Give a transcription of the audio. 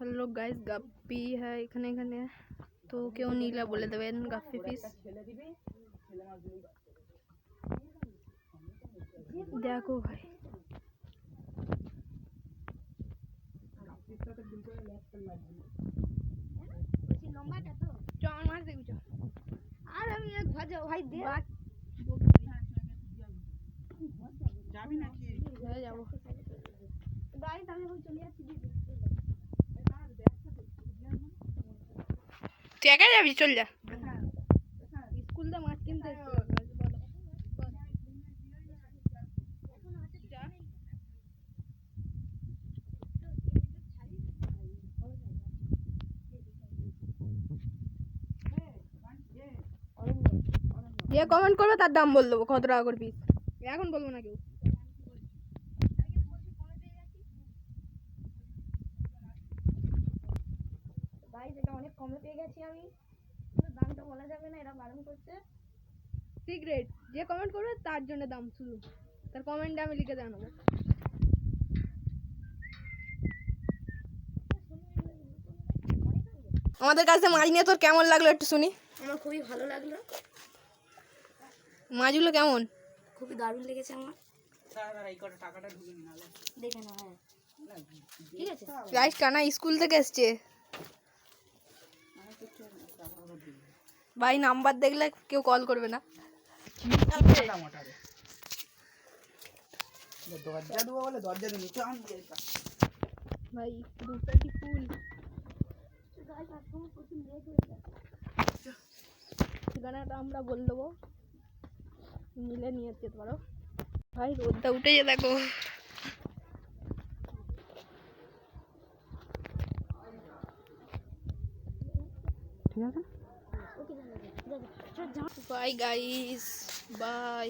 hello guys गाप्पी है এখানে এখানে তো কেউ নীলা বলে দেবেন গাপ্পি পিস দেখো ভাই লম্বাটা তো চল মার দেখি চল আর আমি এক ভাজা ভাই দে যাবি নাকি হয়ে যাব গাইস আমি এখন চলে যাচ্ছি তুই একা যাবি চল যা স্কুল দা মাছ কিনতে যে কমেন্ট করবে তার দাম বল দেবো কত টাকা করে পিস এখন বলবো না কেউ গাইস এটা অনেক কমে পেয়ে গেছি আমি দামটা বলা যাবে না এরা বারণ করছে সিক্রেট যে কমেন্ট করবে তার জন্য দাম শুধু তার কমেন্টে আমি লিখে জানাবো আমাদের কাছে মাছ নিয়ে তোর কেমন লাগলো একটু শুনি আমার খুবই ভালো লাগলো মাছগুলো কেমন খুবই দারুণ লেগেছে আমার দেখে না হ্যাঁ ঠিক আছে গাইস কানা স্কুল থেকে এসছে ভাই নাম্বার দেখলে কেউ কল করবে না ভাই দুটো কি ফুল ঠিকানাটা আমরা বল দেবো মিলে নিয়ে যেতে পারো ভাই রোদটা উঠে যে দেখো ঠিক আছে বাই গাইস বাই